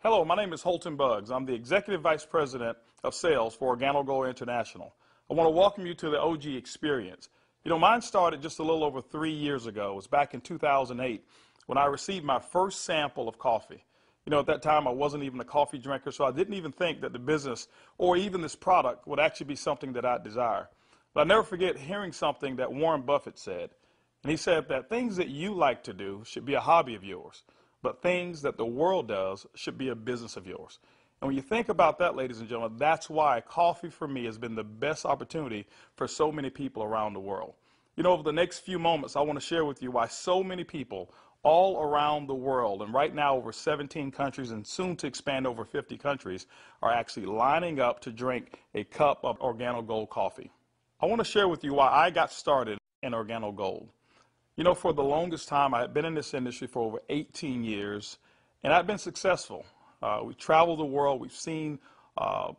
Hello, my name is Holton Buggs. I'm the Executive Vice President of Sales for OrganoGold International. I want to welcome you to the OG experience. You know, mine started just a little over 3 years ago. It was back in 2008 when I received my first sample of coffee. You know, at that time I wasn't even a coffee drinker, so I didn't even think that the business or even this product would actually be something that I'd desire. But I'll never forget hearing something that Warren Buffett said. And he said that things that you like to do should be a hobby of yours, but things that the world does should be a business of yours. And when you think about that, ladies and gentlemen, that's why coffee for me has been the best opportunity for so many people around the world. You know, over the next few moments, I want to share with you why so many people all around the world, and right now over 17 countries and soon to expand over 50 countries, are actually lining up to drink a cup of OrganoGold coffee. I want to share with you why I got started in OrganoGold. You know, for the longest time, I had been in this industry for over 18 years, and I've been successful. We traveled the world, we've seen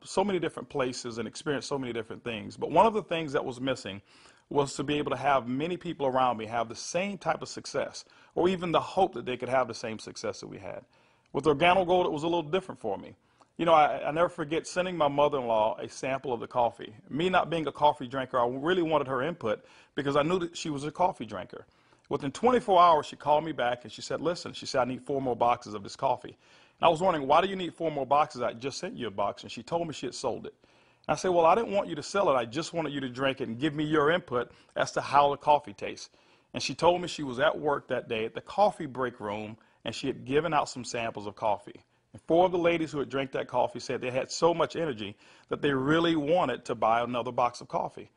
so many different places and experienced so many different things. But one of the things that was missing was to be able to have many people around me have the same type of success, or even the hope that they could have the same success that we had. With OrganoGold, it was a little different for me. You know, I never forget sending my mother-in-law a sample of the coffee. Me not being a coffee drinker, I really wanted her input because I knew that she was a coffee drinker. Within 24 hours, she called me back and she said, listen, she said, I need 4 more boxes of this coffee. And I was wondering, why do you need 4 more boxes? I just sent you a box. And she told me she had sold it. And I said, well, I didn't want you to sell it. I just wanted you to drink it and give me your input as to how the coffee tastes. And she told me she was at work that day at the coffee break room, and she had given out some samples of coffee. And 4 of the ladies who had drank that coffee said they had so much energy that they really wanted to buy another box of coffee.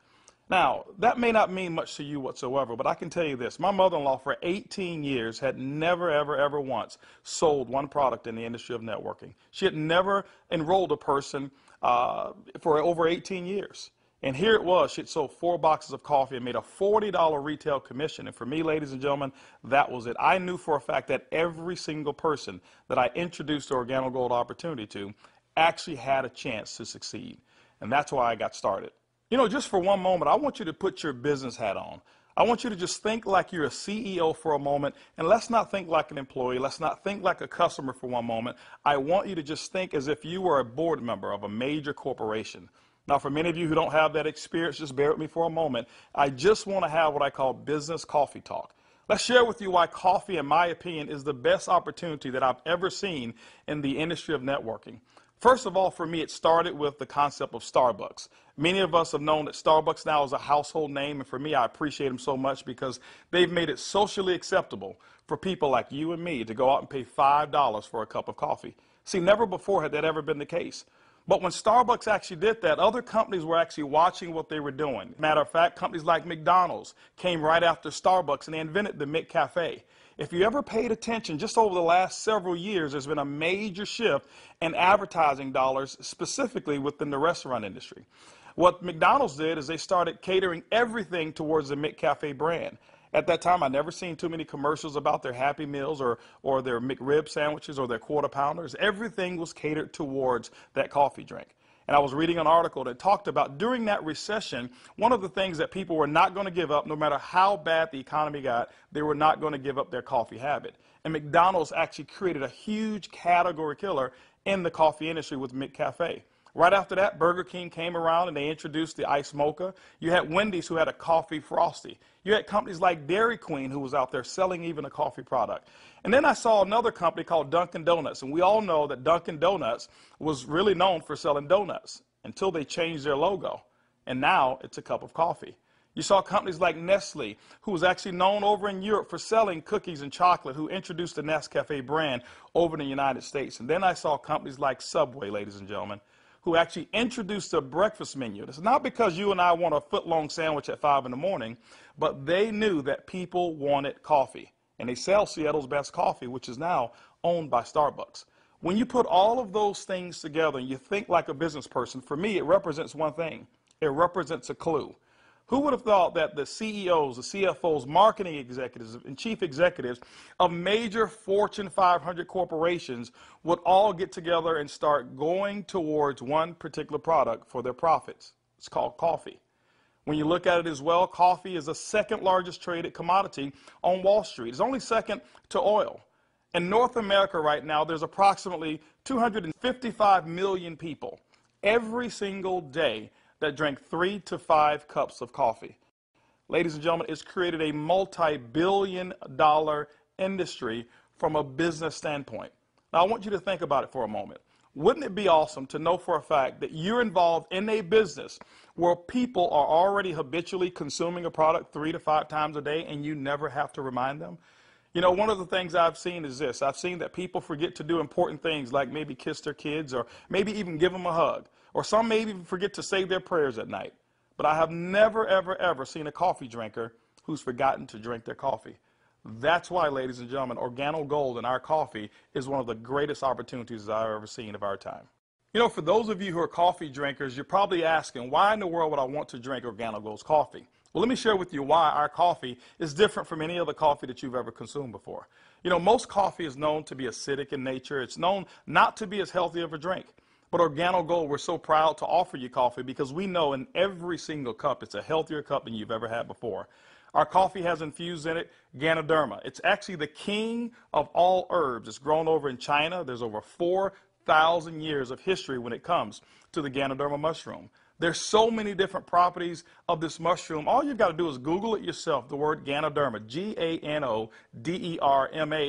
Now, that may not mean much to you whatsoever, but I can tell you this. My mother-in-law for 18 years had never, ever once sold one product in the industry of networking. She had never enrolled a person for over 18 years. And here it was. She had sold 4 boxes of coffee and made a $40 retail commission. And for me, ladies and gentlemen, that was it. I knew for a fact that every single person that I introduced the OrganoGold opportunity to actually had a chance to succeed. And that's why I got started. You know, just for one moment, I want you to put your business hat on. I want you to just think like you're a CEO for a moment, and let's not think like an employee. Let's not think like a customer for one moment. I want you to just think as if you were a board member of a major corporation. Now, for many of you who don't have that experience, just bear with me for a moment. I just want to have what I call business coffee talk. Let's share with you why coffee, in my opinion, is the best opportunity that I've ever seen in the industry of networking. First of all, for me, it started with the concept of Starbucks. Many of us have known that Starbucks now is a household name, and for me, I appreciate them so much because they've made it socially acceptable for people like you and me to go out and pay $5 for a cup of coffee. See, never before had that ever been the case. But when Starbucks actually did that, other companies were actually watching what they were doing. Matter of fact, companies like McDonald's came right after Starbucks, and they invented the McCafe. If you ever paid attention, just over the last several years, there's been a major shift in advertising dollars, specifically within the restaurant industry. What McDonald's did is they started catering everything towards the McCafe brand. At that time, I'd never seen too many commercials about their Happy Meals or their McRib sandwiches or their Quarter Pounders. Everything was catered towards that coffee drink. And I was reading an article that talked about during that recession, one of the things that people were not going to give up, no matter how bad the economy got, they were not going to give up their coffee habit. And McDonald's actually created a huge category killer in the coffee industry with McCafe. Right after that, Burger King came around and they introduced the Iced Mocha. You had Wendy's who had a coffee frosty. You had companies like Dairy Queen who was out there selling even a coffee product. And then I saw another company called Dunkin' Donuts. And we all know that Dunkin' Donuts was really known for selling donuts until they changed their logo. And now it's a cup of coffee. You saw companies like Nestle, who was actually known over in Europe for selling cookies and chocolate, who introduced the Nescafe brand over in the United States. And then I saw companies like Subway, ladies and gentlemen, who actually introduced a breakfast menu. It's not because you and I want a foot-long sandwich at 5 in the morning, but they knew that people wanted coffee. And they sell Seattle's best coffee, which is now owned by Starbucks. When you put all of those things together and you think like a business person, for me, it represents one thing. It represents a clue. Who would have thought that the CEOs, the CFOs, marketing executives, and chief executives of major Fortune 500 corporations would all get together and start going towards one particular product for their profits? It's called coffee. When you look at it as well, coffee is the second largest traded commodity on Wall Street. It's only second to oil. In North America right now, there's approximately 255 million people every single day that drink 3 to 5 cups of coffee. Ladies and gentlemen, it's created a multi-billion-dollar industry from a business standpoint. Now, I want you to think about it for a moment. Wouldn't it be awesome to know for a fact that you're involved in a business where people are already habitually consuming a product 3 to 5 times a day and you never have to remind them? You know, one of the things I've seen is this. I've seen that people forget to do important things like maybe kiss their kids or maybe even give them a hug. Or some maybe even forget to say their prayers at night. But I have never, ever, ever seen a coffee drinker who's forgotten to drink their coffee. That's why, ladies and gentlemen, Organo Gold in our coffee is one of the greatest opportunities I've ever seen of our time. You know, for those of you who are coffee drinkers, you're probably asking, why in the world would I want to drink Organo Gold's coffee? Well, let me share with you why our coffee is different from any other coffee that you've ever consumed before. You know, most coffee is known to be acidic in nature. It's known not to be as healthy of a drink. But Organo Gold, we're so proud to offer you coffee because we know in every single cup it's a healthier cup than you've ever had before. Our coffee has infused in it Ganoderma. It's actually the king of all herbs. It's grown over in China. There's over 4,000 years of history when it comes to the Ganoderma mushroom. There's so many different properties of this mushroom. All you've got to do is Google it yourself, the word Ganoderma, G-A-N-O-D-E-R-M-A,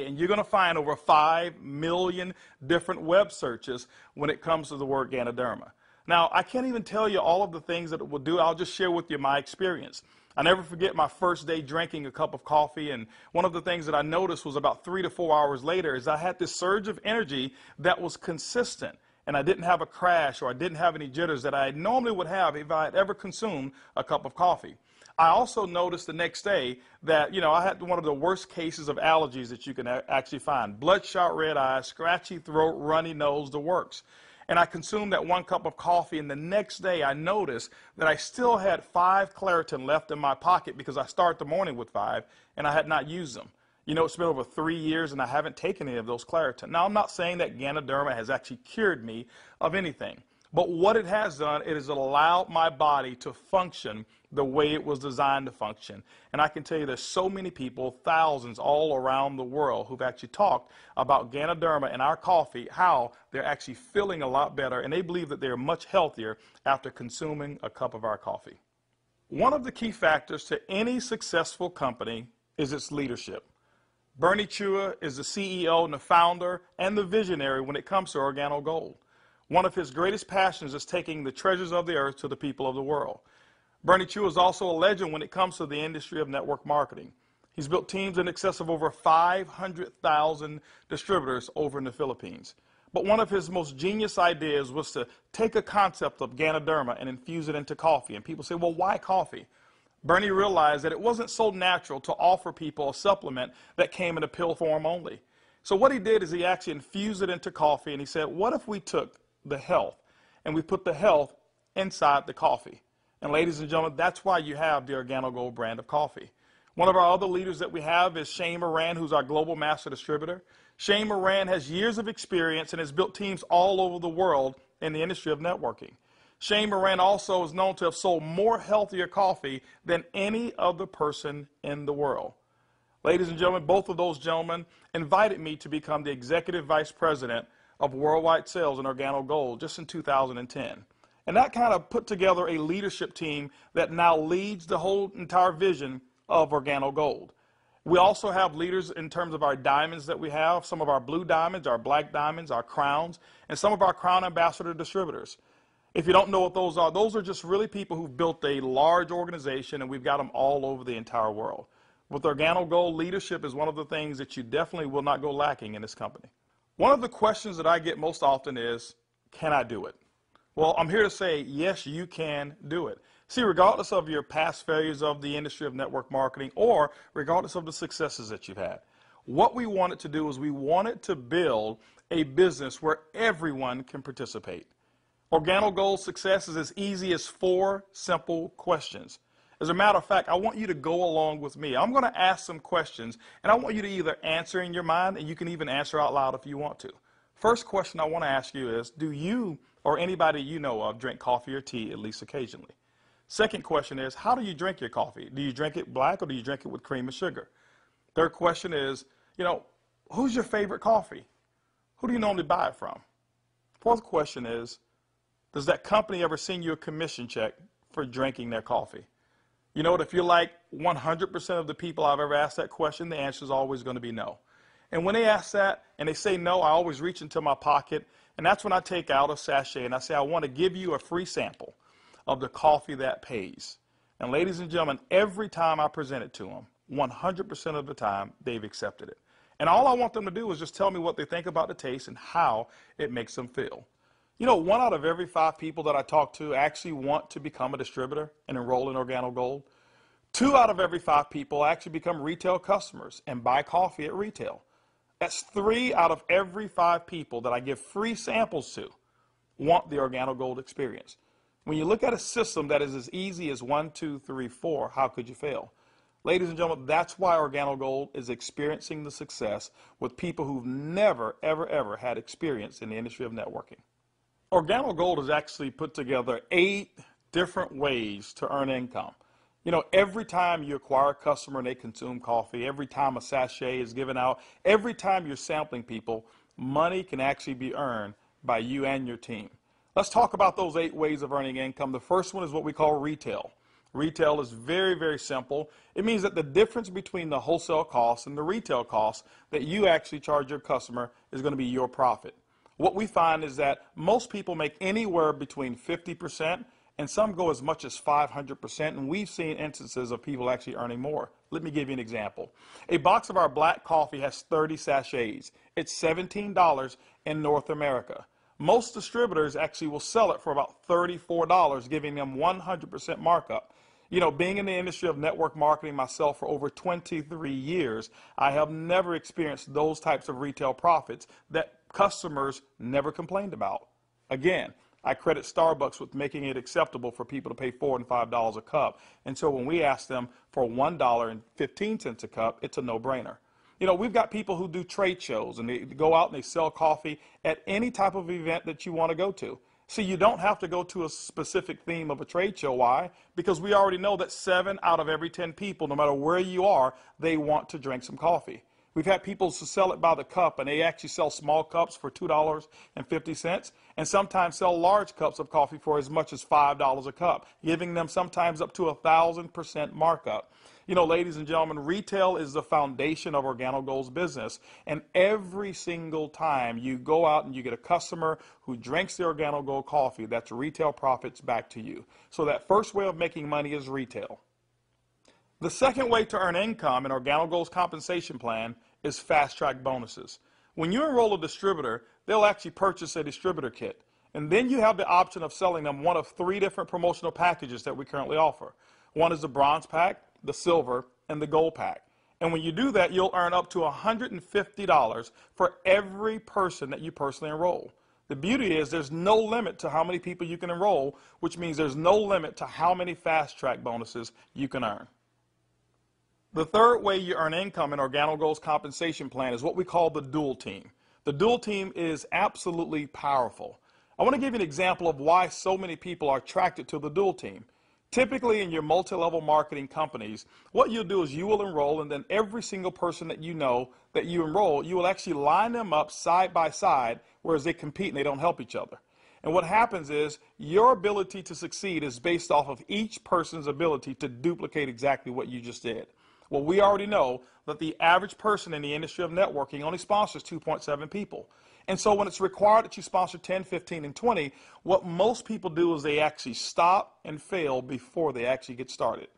and you're going to find over 5 million different web searches when it comes to the word Ganoderma. Now, I can't even tell you all of the things that it will do. I'll just share with you my experience. I never forget my first day drinking a cup of coffee, and one of the things that I noticed was about 3 to 4 hours later is I had this surge of energy that was consistent. And I didn't have a crash or I didn't have any jitters that I normally would have if I had ever consumed a cup of coffee. I also noticed the next day that, I had one of the worst cases of allergies that you can actually find. Bloodshot red eyes, scratchy throat, runny nose, the works. And I consumed that 1 cup of coffee, and the next day I noticed that I still had 5 Claritin left in my pocket because I start the morning with 5 and I had not used them. You know, it's been over 3 years and I haven't taken any of those Claritin. Now, I'm not saying that Ganoderma has actually cured me of anything. But what it has done, it has allowed my body to function the way it was designed to function. And I can tell you there's so many people, thousands all around the world, who've actually talked about Ganoderma and our coffee, how they're actually feeling a lot better. And they believe that they're much healthier after consuming a cup of our coffee. One of the key factors to any successful company is its leadership. Bernie Chua is the CEO and the founder and the visionary when it comes to Organo Gold. One of his greatest passions is taking the treasures of the earth to the people of the world. Bernie Chua is also a legend when it comes to the industry of network marketing. He's built teams in excess of over 500,000 distributors over in the Philippines. But one of his most genius ideas was to take a concept of Ganoderma and infuse it into coffee. And people say, well, why coffee? Bernie realized that it wasn't so natural to offer people a supplement that came in a pill form only. So what he did is he actually infused it into coffee, and he said, what if we took the health and we put the health inside the coffee? And ladies and gentlemen, that's why you have the Organo Gold brand of coffee. One of our other leaders that we have is Shane Moran, who's our global master distributor. Shane Moran has years of experience and has built teams all over the world in the industry of networking. Shane Moran also is known to have sold more healthier coffee than any other person in the world. Ladies and gentlemen, both of those gentlemen invited me to become the Executive Vice President of Worldwide Sales in Organo Gold just in 2010. And that kind of put together a leadership team that now leads the whole entire vision of Organo Gold. We also have leaders in terms of our diamonds that we have, some of our blue diamonds, our black diamonds, our crowns, and some of our Crown Ambassador distributors. If you don't know what those are just really people who've built a large organization, and we've got them all over the entire world. With Organo Gold, leadership is one of the things that you definitely will not go lacking in this company. One of the questions that I get most often is, can I do it? Well, I'm here to say, yes, you can do it. See, regardless of your past failures of the industry of network marketing or regardless of the successes that you've had, what we wanted to do is we wanted to build a business where everyone can participate. Organo Gold's success is as easy as 4 simple questions. As a matter of fact, I want you to go along with me. I'm going to ask some questions, and I want you to either answer in your mind, and you can even answer out loud if you want to. First question I want to ask you is, do you or anybody you know of drink coffee or tea at least occasionally? Second question is, how do you drink your coffee? Do you drink it black or do you drink it with cream and sugar? Third question is, who's your favorite coffee? Who do you normally buy it from? Fourth question is, does that company ever send you a commission check for drinking their coffee? You know what, if you're like 100% of the people I've ever asked that question, the answer is always going to be no. And when they ask that and they say no, I always reach into my pocket, and that's when I take out a sachet and I say, I want to give you a free sample of the coffee that pays. And ladies and gentlemen, every time I present it to them, 100% of the time, they've accepted it. And all I want them to do is just tell me what they think about the taste and how it makes them feel. You know, 1 out of every 5 people that I talk to actually want to become a distributor and enroll in OrganoGold. 2 out of every 5 people actually become retail customers and buy coffee at retail. That's 3 out of every 5 people that I give free samples to want the OrganoGold experience. When you look at a system that is as easy as 1, 2, 3, 4, how could you fail? Ladies and gentlemen, that's why OrganoGold is experiencing the success with people who've never, ever, ever had experience in the industry of networking. OrganoGold has actually put together 8 different ways to earn income. You know, every time you acquire a customer and they consume coffee, every time a sachet is given out, every time you're sampling people, money can actually be earned by you and your team. Let's talk about those 8 ways of earning income. The first one is what we call retail. Retail is very, very simple. It means that the difference between the wholesale cost and the retail cost that you actually charge your customer is going to be your profit. What we find is that most people make anywhere between 50% and some go as much as 500%, and we've seen instances of people actually earning more. Let me give you an example. A box of our black coffee has 30 sachets. It's $17 in North America. Most distributors actually will sell it for about $34, giving them 100% markup. You know, being in the industry of network marketing myself for over 23 years, I have never experienced those types of retail profits that customers never complained about. Again, I credit Starbucks with making it acceptable for people to pay $4 and $5 a cup. And so when we ask them for $1.15 a cup, it's a no-brainer. You know, we've got people who do trade shows and they go out and they sell coffee at any type of event that you want to go to. See, you don't have to go to a specific theme of a trade show. Why? Because we already know that 7 out of every 10 people, no matter where you are, they want to drink some coffee. We've had people who sell it by the cup, and they actually sell small cups for $2.50, and sometimes sell large cups of coffee for as much as $5 a cup, giving them sometimes up to 1,000% markup. You know, ladies and gentlemen, retail is the foundation of OrganoGold's business, and every single time you go out and you get a customer who drinks the OrganoGold coffee, that's retail profits back to you. So that first way of making money is retail. The second way to earn income in OrganoGold's compensation plan is fast-track bonuses. When you enroll a distributor, they'll actually purchase a distributor kit. And then you have the option of selling them one of 3 different promotional packages that we currently offer. One is the bronze pack, the silver, and the gold pack. And when you do that, you'll earn up to $150 for every person that you personally enroll. The beauty is there's no limit to how many people you can enroll, which means there's no limit to how many fast-track bonuses you can earn. The third way you earn income in OrganoGold's compensation plan is what we call the dual team. The dual team is absolutely powerful. I want to give you an example of why so many people are attracted to the dual team. Typically in your multi-level marketing companies, what you'll do is you will enroll, and then every single person that you know that you enroll, you will actually line them up side by side, whereas they compete and they don't help each other. And what happens is your ability to succeed is based off of each person's ability to duplicate exactly what you just did. Well, we already know that the average person in the industry of networking only sponsors 2.7 people. And so when it's required that you sponsor 10, 15, and 20, what most people do is they actually stop and fail before they actually get started.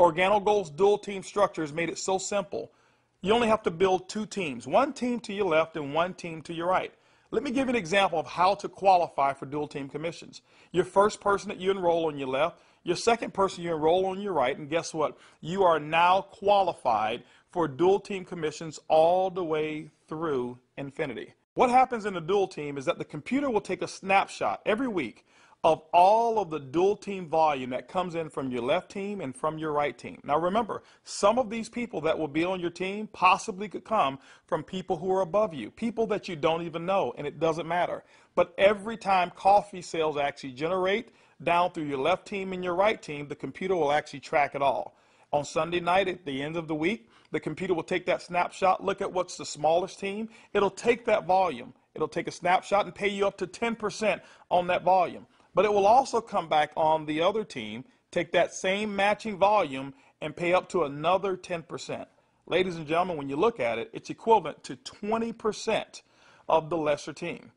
OrganoGold's dual team structure has made it so simple. You only have to build 2 teams, 1 team to your left and 1 team to your right. Let me give you an example of how to qualify for dual team commissions. Your first person that you enroll on your left, your second person you enroll on your right, and guess what? You are now qualified for dual team commissions all the way through infinity. What happens in the dual team is that the computer will take a snapshot every week of all of the dual team volume that comes in from your left team and from your right team. Now remember, some of these people that will be on your team possibly could come from people who are above you, people that you don't even know, and it doesn't matter. But every time coffee sales actually generate down through your left team and your right team, the computer will actually track it all. On Sunday night at the end of the week, the computer will take that snapshot, look at what's the smallest team. It'll take that volume. It'll take a snapshot and pay you up to 10% on that volume. But it will also come back on the other team, take that same matching volume and pay up to another 10%. Ladies and gentlemen, when you look at it, it's equivalent to 20% of the lesser team.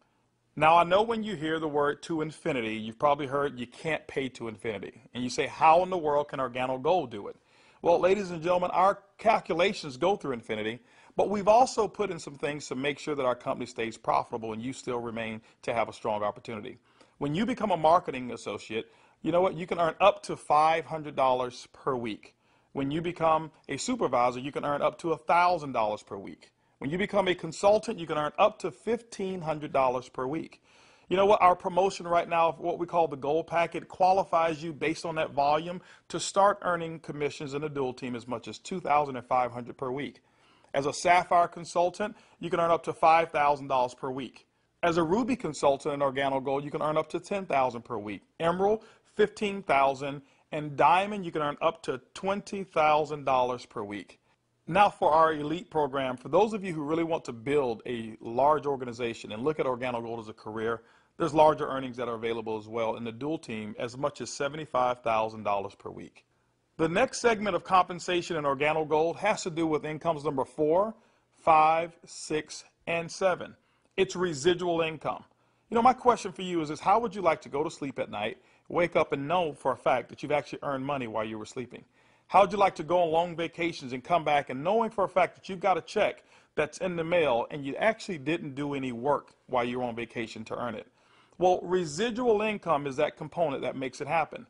Now, I know when you hear the word to infinity, you've probably heard you can't pay to infinity. And you say, how in the world can Organo Gold do it? Well, ladies and gentlemen, our calculations go through infinity, but we've also put in some things to make sure that our company stays profitable and you still remain to have a strong opportunity. When you become a marketing associate, you know what? You can earn up to $500 per week. When you become a supervisor, you can earn up to $1,000 per week. When you become a consultant, you can earn up to $1,500 per week. You know what? Our promotion right now, what we call the gold packet, qualifies you based on that volume to start earning commissions in a dual team as much as $2,500 per week. As a sapphire consultant, you can earn up to $5,000 per week. As a ruby consultant in Organo Gold, you can earn up to $10,000 per week. Emerald, $15,000, and diamond, you can earn up to $20,000 per week. Now for our elite program, for those of you who really want to build a large organization and look at Organo Gold as a career, there's larger earnings that are available as well in the dual team, as much as $75,000 per week. The next segment of compensation in Organo Gold has to do with incomes number 4, 5, 6, and 7. It's residual income. You know, my question for you is this: how would you like to go to sleep at night, wake up and know for a fact that you've actually earned money while you were sleeping? How would you like to go on long vacations and come back and knowing for a fact that you've got a check that's in the mail and you actually didn't do any work while you were on vacation to earn it? Well, residual income is that component that makes it happen.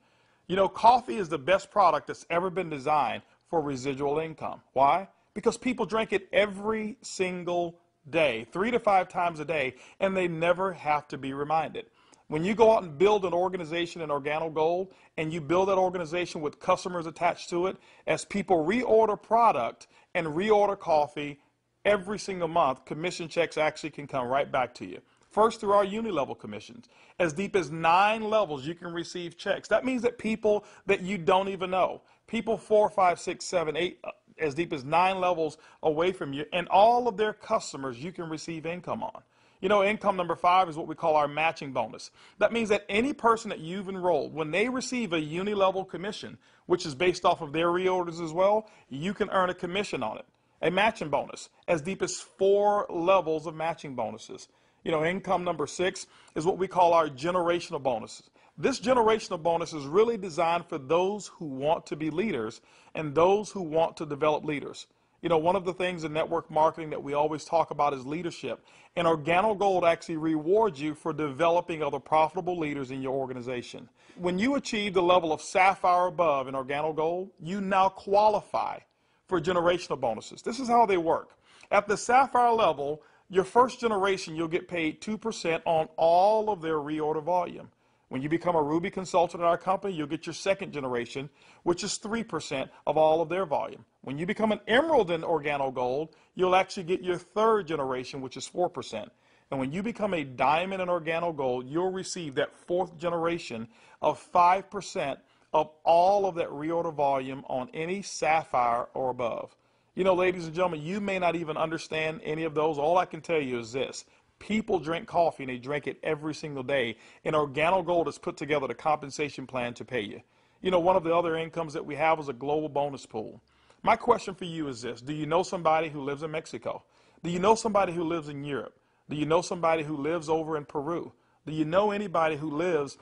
You know, coffee is the best product that's ever been designed for residual income. Why? Because people drink it every single day, 3 to 5 times a day, and they never have to be reminded. When you go out and build an organization in Organo Gold, and you build that organization with customers attached to it, as people reorder product and reorder coffee every single month, commission checks actually can come right back to you. First, through our uni-level commissions. As deep as 9 levels, you can receive checks. That means that people that you don't even know, people 4, 5, 6, 7, 8, as deep as 9 levels away from you, and all of their customers you can receive income on. You know, income number 5 is what we call our matching bonus. That means that any person that you've enrolled, when they receive a uni-level commission, which is based off of their reorders as well, you can earn a commission on it. A matching bonus, as deep as 4 levels of matching bonuses. You know, income number 6 is what we call our generational bonuses. This generational bonus is really designed for those who want to be leaders and those who want to develop leaders. You know, one of the things in network marketing that we always talk about is leadership. And Organo Gold actually rewards you for developing other profitable leaders in your organization. When you achieve the level of sapphire above in Organo Gold, you now qualify for generational bonuses. This is how they work. At the sapphire level, your first generation, you'll get paid 2% on all of their reorder volume. When you become a Ruby consultant at our company, you'll get your second generation, which is 3% of all of their volume. When you become an Emerald in Organo Gold, you'll actually get your third generation, which is 4%. And when you become a Diamond in Organo Gold, you'll receive that fourth generation of 5% of all of that reorder volume on any Sapphire or above. You know, ladies and gentlemen, you may not even understand any of those. All I can tell you is this. People drink coffee, and they drink it every single day. And Organo Gold has put together the compensation plan to pay you. You know, one of the other incomes that we have is a global bonus pool. My question for you is this. Do you know somebody who lives in Mexico? Do you know somebody who lives in Europe? Do you know somebody who lives over in Peru? Do you know anybody who lives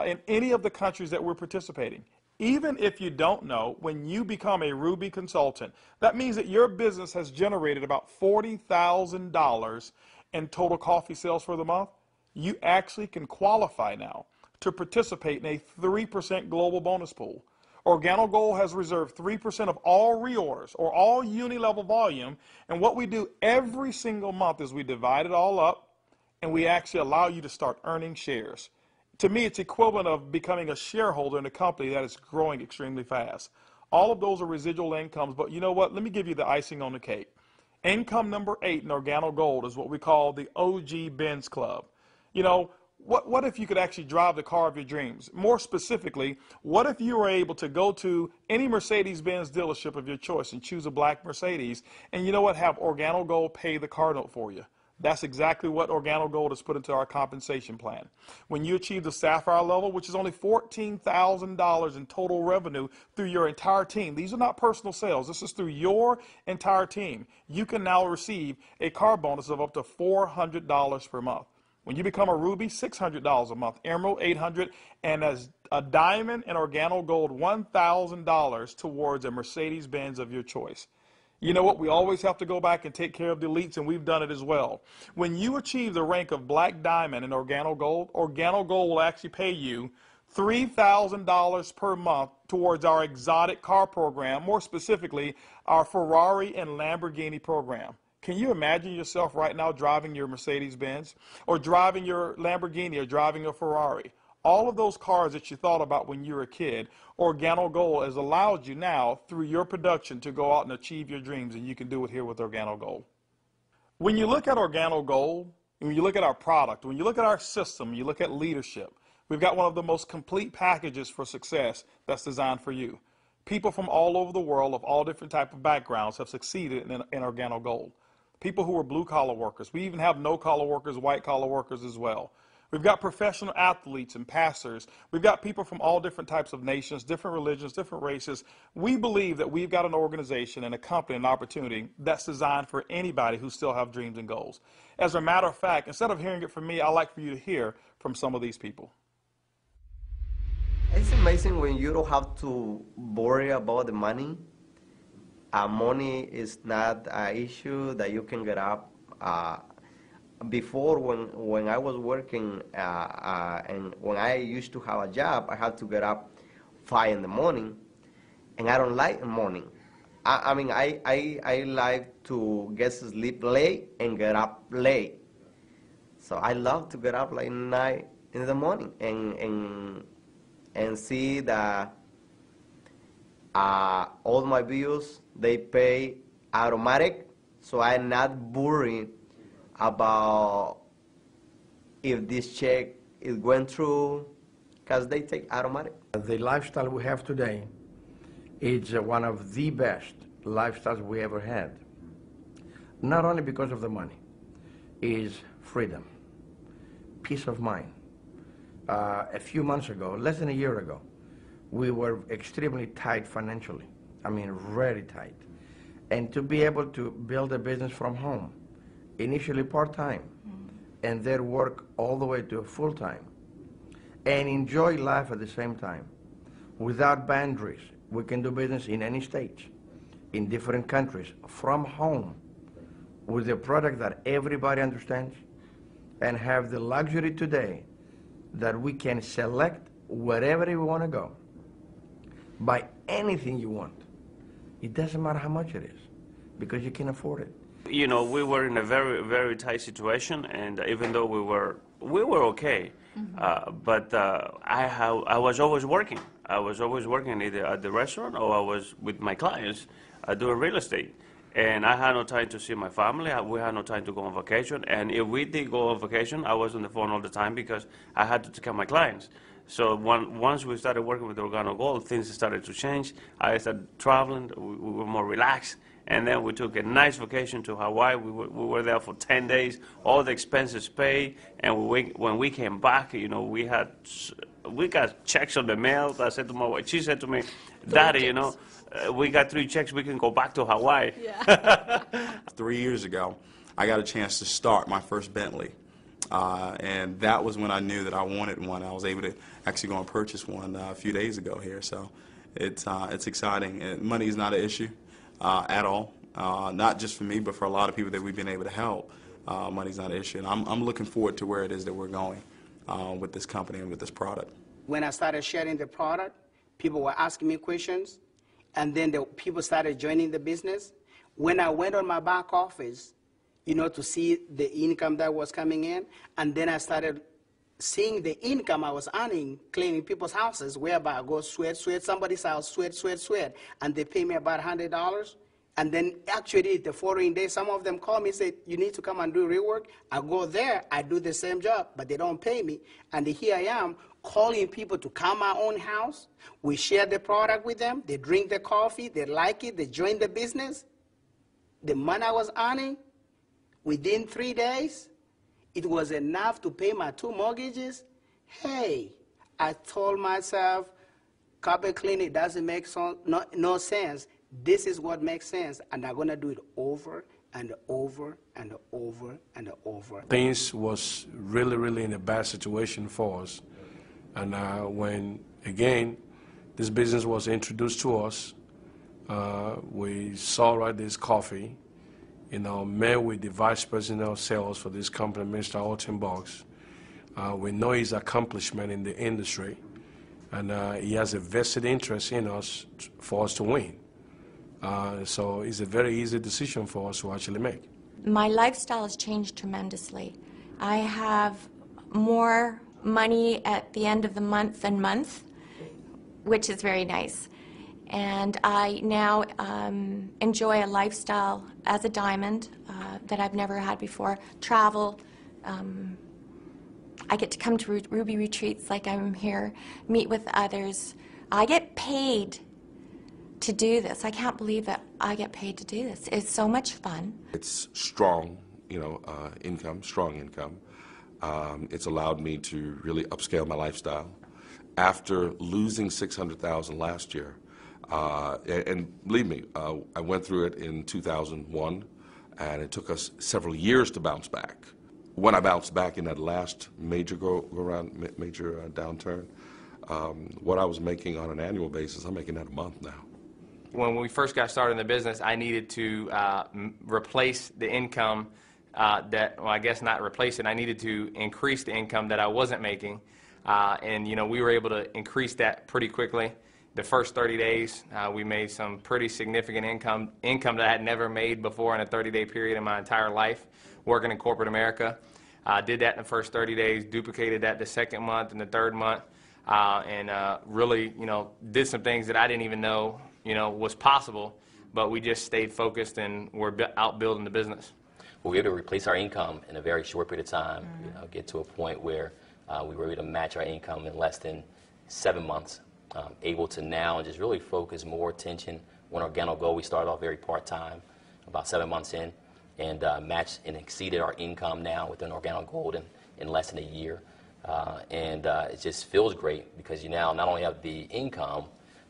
in any of the countries that we're participating? Even if you don't know, when you become a Ruby consultant, that means that your business has generated about $40,000 in total coffee sales for the month. You actually can qualify now to participate in a 3% global bonus pool. Organo Gold has reserved 3% of all reorders or all uni-level volume, and what we do every single month is we divide it all up and we actually allow you to start earning shares. To me, it's equivalent of becoming a shareholder in a company that is growing extremely fast. All of those are residual incomes, but you know what? Let me give you the icing on the cake. Income number 8 in Organo Gold is what we call the OG Benz Club. You know, What if you could actually drive the car of your dreams? More specifically, what if you were able to go to any Mercedes-Benz dealership of your choice and choose a black Mercedes, and you know what, have Organo Gold pay the car note for you? That's exactly what Organo Gold has put into our compensation plan. When you achieve the Sapphire level, which is only $14,000 in total revenue through your entire team, these are not personal sales, this is through your entire team, you can now receive a car bonus of up to $400 per month. When you become a Ruby, $600 a month, Emerald, $800, and as a Diamond and Organo Gold, $1,000 towards a Mercedes-Benz of your choice. You know what? We always have to go back and take care of the elites, and we've done it as well. When you achieve the rank of Black Diamond in Organo Gold will actually pay you $3,000 per month towards our exotic car program, more specifically, our Ferrari and Lamborghini program. Can you imagine yourself right now driving your Mercedes-Benz or driving your Lamborghini or driving a Ferrari? All of those cars that you thought about when you were a kid, Organo Gold has allowed you now through your production to go out and achieve your dreams, and you can do it here with Organo Gold. When you look at Organo Gold, when you look at our product, when you look at our system, you look at leadership, we've got one of the most complete packages for success that's designed for you. People from all over the world of all different types of backgrounds have succeeded in Organo Gold. People who are blue-collar workers. We even have no-collar workers, white-collar workers as well. We've got professional athletes and pastors. We've got people from all different types of nations, different religions, different races. We believe that we've got an organization and a company, an opportunity that's designed for anybody who still have dreams and goals. As a matter of fact, instead of hearing it from me, I'd like for you to hear from some of these people. It's amazing when you don't have to worry about the money. Money is not an issue that you can get up. Before, when I was working and when I used to have a job, I had to get up 5 in the morning, and I don't like the morning. I mean, I like to get to sleep late and get up late. So I love to get up like 9 in the morning and see that all my bills, they pay automatic, so I'm not worried about if this check is going through, because they take automatic. The lifestyle we have today is one of the best lifestyles we ever had. Not only because of the money, is freedom, peace of mind. A few months ago, less than a year ago, we were extremely tight financially. I mean, very tight. And to be able to build a business from home, initially part-time, and then work all the way to full-time, and enjoy life at the same time, without boundaries. We can do business in any state, in different countries, from home, with a product that everybody understands, and have the luxury today that we can select wherever we want to go, buy anything you want. It doesn't matter how much it is, because you can afford it. You know, we were in a very, very tight situation, and even though we were okay, but I was always working. I was always working either at the restaurant or I was with my clients doing real estate. And I had no time to see my family. We had no time to go on vacation. And if we did go on vacation, I was on the phone all the time because I had to take care of my clients. So once we started working with Organo Gold, things started to change. I started traveling. We were more relaxed. And then we took a nice vacation to Hawaii. We were there for 10 days, all the expenses paid. And when we came back, you know, we got checks on the mail. I said to my wife, she said to me, Daddy, you know, we got 3 checks, we can go back to Hawaii. Yeah. 3 years ago, I got a chance to start my first Bentley. And that was when I knew that I wanted one. I was able to actually go and purchase one a few days ago here. So it's exciting. And money is not an issue at all. Not just for me, but for a lot of people that we've been able to help. Money's not an issue. And I'm looking forward to where it is that we're going with this company and with this product. When I started sharing the product, people were asking me questions, and then the people started joining the business. When I went on my back office, you know, to see the income that was coming in, and then I started seeing the income I was earning cleaning people's houses, whereby I go sweat somebody's house, sweat, and they pay me about $100. And then actually the following day, some of them call me and say, you need to come and do rework. I go there, I do the same job, but they don't pay me. And here I am calling people to come my own house. We share the product with them. They drink the coffee. They like it. They join the business. The money I was earning, within 3 days, it was enough to pay my 2 mortgages. Hey, I told myself, carpet cleaning doesn't make no sense. This is what makes sense, and I'm going to do it over and over and over and over. Things was really, really in a bad situation for us. And when, again, this business was introduced to us, we saw this coffee, met with the vice president of sales for this company, Mr. Holton. We know his accomplishment in the industry, and he has a vested interest in us for us to win. So it's a very easy decision for us to actually make. My lifestyle has changed tremendously. I have more money at the end of the month, which is very nice. And I now enjoy a lifestyle as a diamond that I've never had before. Travel. I get to come to Ruby retreats like I'm here, meet with others. I get paid to do this. I can't believe that I get paid to do this. It's so much fun. It's strong, income, strong income. It's allowed me to really upscale my lifestyle. After losing $600,000 last year, and believe me, I went through it in 2001, and it took us several years to bounce back. When I bounced back in that last major downturn, what I was making on an annual basis, I'm making that a month now. When we first got started in the business, I needed to replace the income I guess not replace it. I needed to increase the income that I wasn't making. And we were able to increase that pretty quickly. The first 30 days, we made some pretty significant income that I had never made before in a 30-day period in my entire life working in corporate America. Did that in the first 30 days, duplicated that the second month and the third month, and really, did some things that I didn't even know, was possible, but we just stayed focused and we're out building the business. We were able to replace our income in a very short period of time, get to a point where we were able to match our income in less than 7 months, able to now just really focus more attention on Organic Gold. We started off very part-time, about 7 months in, and matched and exceeded our income now within Organic Gold in less than a year. And it just feels great because you now not only have the income,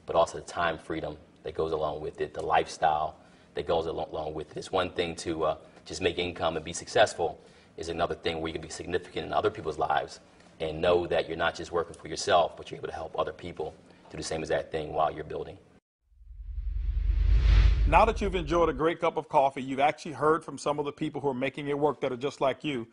but also the time freedom that goes along with it, the lifestyle that goes along with it. It's one thing to just make income and be successful, is another thing where you can be significant in other people's lives and know that you're not just working for yourself, but you're able to help other people do the same exact thing while you're building. Now that you've enjoyed a great cup of coffee, you've actually heard from some of the people who are making it work that are just like you.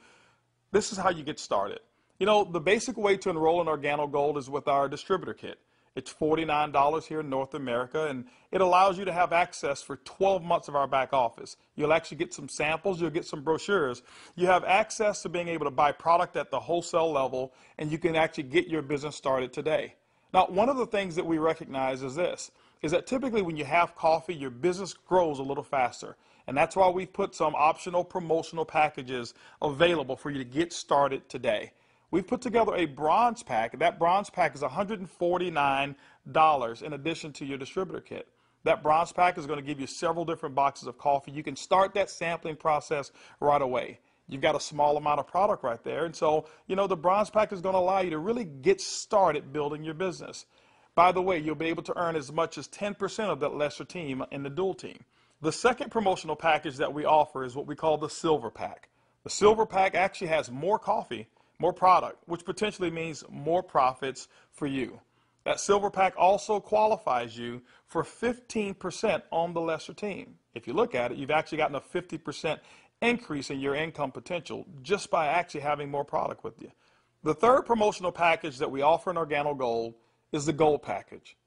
This is how you get started. The basic way to enroll in Organic Gold is with our distributor kit. It's $49 here in North America, and it allows you to have access for 12 months of our back office. You'll actually get some samples, you'll get some brochures. You have access to being able to buy product at the wholesale level, and you can actually get your business started today. Now, one of the things that we recognize is this, is that typically when you have coffee, your business grows a little faster. And that's why we've put some optional promotional packages available for you to get started today. We've put together a bronze pack. That bronze pack is $149 in addition to your distributor kit. That bronze pack is going to give you several different boxes of coffee. You can start that sampling process right away. You've got a small amount of product right there. And so, the bronze pack is going to allow you to really get started building your business. By the way, you'll be able to earn as much as 10% of that lesser team in the dual team. The second promotional package that we offer is what we call the silver pack. The silver pack actually has more coffee, more product, which potentially means more profits for you. That silver pack also qualifies you for 15% on the lesser team. If you look at it, you've actually gotten a 50% increase in your income potential just by actually having more product with you. The third promotional package that we offer in Organic Gold is the Gold package.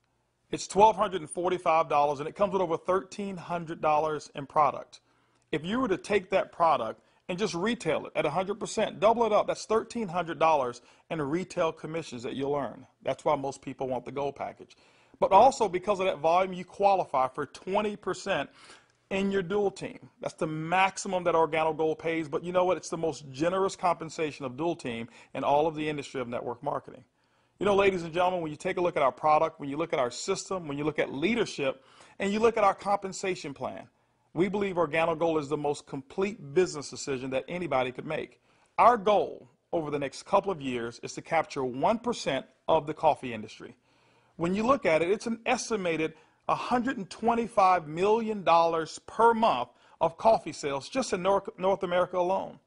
It's $1,245 and it comes with over $1,300 in product. If you were to take that product and just retail it at 100%, double it up, that's $1,300 in retail commissions that you'll earn. That's why most people want the Gold package. But also because of that volume, you qualify for 20% in your dual team. That's the maximum that OrganoGold pays, but you know what? It's the most generous compensation of dual team in all of the industry of network marketing. You know, ladies and gentlemen, when you take a look at our product, when you look at our system, when you look at leadership, and you look at our compensation plan, we believe OrganoGold is the most complete business decision that anybody could make. Our goal over the next couple of years is to capture 1% of the coffee industry. When you look at it, it's an estimated $125 million per month of coffee sales just in North America alone.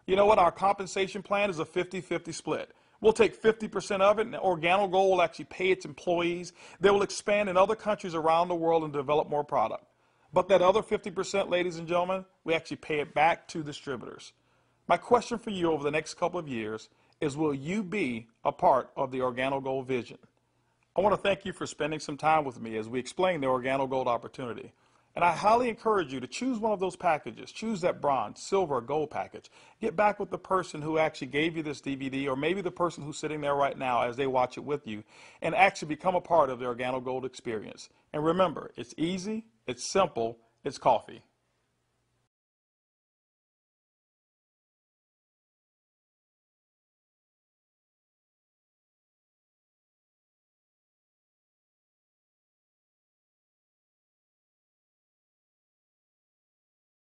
You know what? Our compensation plan is a 50-50 split. We'll take 50% of it, and OrganoGold will actually pay its employees. They will expand in other countries around the world and develop more product. But that other 50%, ladies and gentlemen, we actually pay it back to distributors. My question for you over the next couple of years is, will you be a part of the OrganoGold vision? I want to thank you for spending some time with me as we explain the OrganoGold opportunity. And I highly encourage you to choose one of those packages. Choose that bronze, silver, or gold package. Get back with the person who actually gave you this DVD, or maybe the person who's sitting there right now as they watch it with you, and actually become a part of the OrganoGold experience. And remember, it's easy, it's simple, it's coffee.